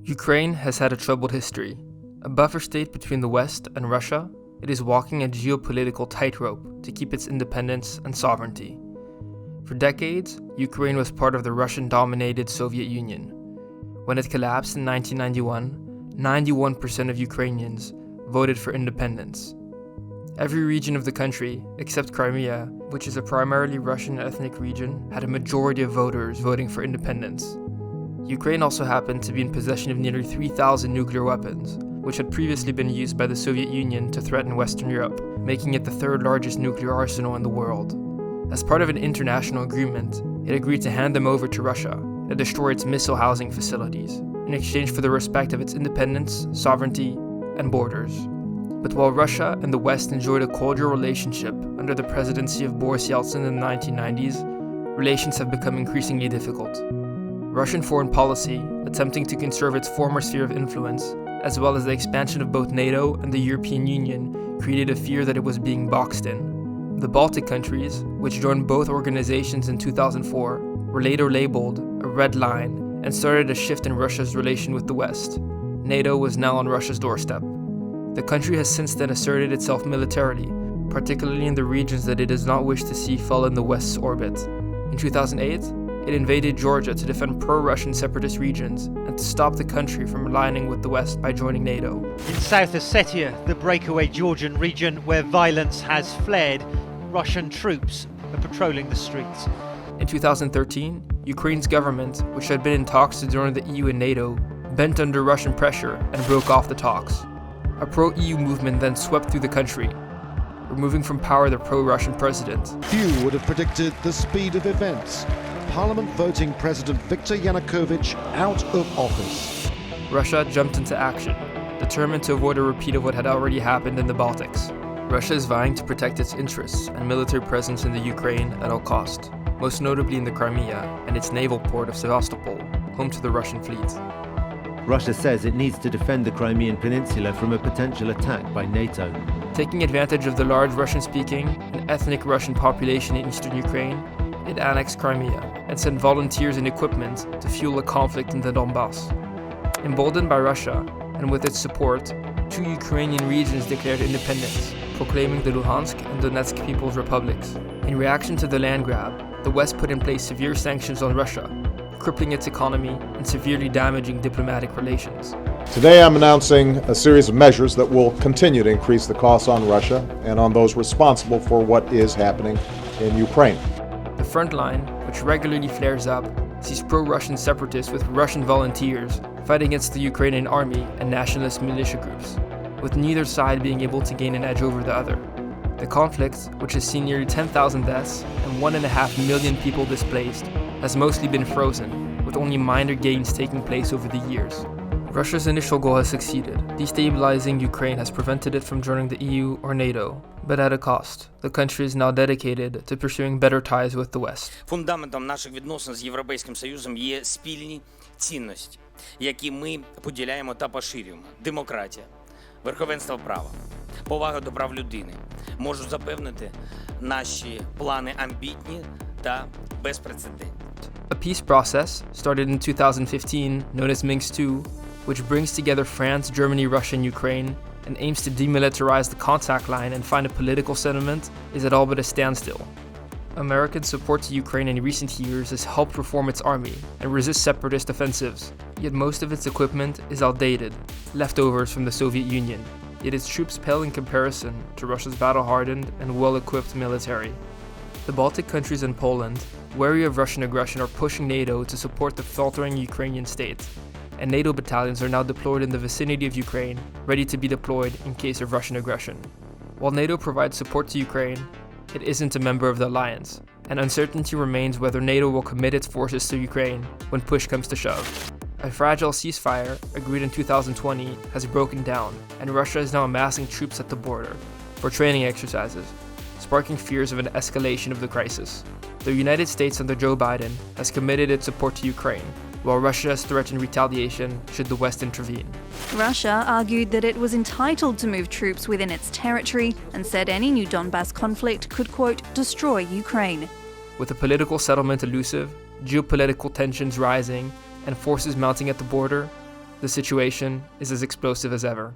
Ukraine has had a troubled history. A buffer state between the West and Russia, it is walking a geopolitical tightrope to keep its independence and sovereignty. For decades, Ukraine was part of the Russian-dominated Soviet Union. When it collapsed in 1991, 91% of Ukrainians voted for independence. Every region of the country, except Crimea, which is a primarily Russian ethnic region, had a majority of voters voting for independence. Ukraine also happened to be in possession of nearly 3,000 nuclear weapons, which had previously been used by the Soviet Union to threaten Western Europe, making it the third largest nuclear arsenal in the world. As part of an international agreement, it agreed to hand them over to Russia and destroy its missile housing facilities, in exchange for the respect of its independence, sovereignty, and borders. But while Russia and the West enjoyed a cordial relationship under the presidency of Boris Yeltsin in the 1990s, relations have become increasingly difficult. Russian foreign policy, attempting to conserve its former sphere of influence, as well as the expansion of both NATO and the European Union, created a fear that it was being boxed in. The Baltic countries, which joined both organizations in 2004, were later labeled a red line and started a shift in Russia's relation with the West. NATO was now on Russia's doorstep. The country has since then asserted itself militarily, particularly in the regions that it does not wish to see fall in the West's orbit. In 2008, it invaded Georgia to defend pro-Russian separatist regions and to stop the country from aligning with the West by joining NATO. In South Ossetia, the breakaway Georgian region where violence has flared, Russian troops are patrolling the streets. In 2013, Ukraine's government, which had been in talks to join the EU and NATO, bent under Russian pressure and broke off the talks. A pro-EU movement then swept through the country, removing from power the pro-Russian president. Few would have predicted the speed of events. Parliament voting President Viktor Yanukovych out of office. Russia jumped into action, determined to avoid a repeat of what had already happened in the Baltics. Russia is vying to protect its interests and military presence in the Ukraine at all cost, most notably in the Crimea and its naval port of Sevastopol, home to the Russian fleet. Russia says it needs to defend the Crimean Peninsula from a potential attack by NATO. Taking advantage of the large Russian-speaking and ethnic Russian population in eastern Ukraine, it annexed Crimea and sent volunteers and equipment to fuel a conflict in the Donbass. Emboldened by Russia, and with its support, 2 Ukrainian regions declared independence, proclaiming the Luhansk and Donetsk People's Republics. In reaction to the land grab, the West put in place severe sanctions on Russia, crippling its economy and severely damaging diplomatic relations. Today I'm announcing a series of measures that will continue to increase the costs on Russia and on those responsible for what is happening in Ukraine. The front line, which regularly flares up, sees pro-Russian separatists with Russian volunteers fight against the Ukrainian army and nationalist militia groups, with neither side being able to gain an edge over the other. The conflict, which has seen nearly 10,000 deaths and 1.5 million people displaced, has mostly been frozen, with only minor gains taking place over the years. Russia's initial goal has succeeded. Destabilizing Ukraine has prevented it from joining the EU or NATO, but at a cost. The country is now dedicated to pursuing better ties with the West. Фундаментом наших відносин з Європейським Союзом є спільні цінності, які ми поділяємо та поширюємо. Демократія, верховенство права, повага до прав людини. Можу запевнити, наші плани амбітні та безпрецедентні. A peace process, started in 2015, known as Minsk II, which brings together France, Germany, Russia, and Ukraine, and aims to demilitarize the contact line and find a political settlement, is at all but a standstill. American support to Ukraine in recent years has helped reform its army and resist separatist offensives, yet most of its equipment is outdated, leftovers from the Soviet Union, yet its troops pale in comparison to Russia's battle-hardened and well-equipped military. The Baltic countries and Poland, wary of Russian aggression, are pushing NATO to support the faltering Ukrainian state, and NATO battalions are now deployed in the vicinity of Ukraine, ready to be deployed in case of Russian aggression. While NATO provides support to Ukraine, it isn't a member of the alliance, and uncertainty remains whether NATO will commit its forces to Ukraine when push comes to shove. A fragile ceasefire, agreed in 2020, has broken down, and Russia is now amassing troops at the border for training exercises, sparking fears of an escalation of the crisis. The United States under Joe Biden has committed its support to Ukraine, while Russia has threatened retaliation should the West intervene. Russia argued that it was entitled to move troops within its territory and said any new Donbass conflict could, quote, destroy Ukraine. With a political settlement elusive, geopolitical tensions rising, and forces mounting at the border, the situation is as explosive as ever.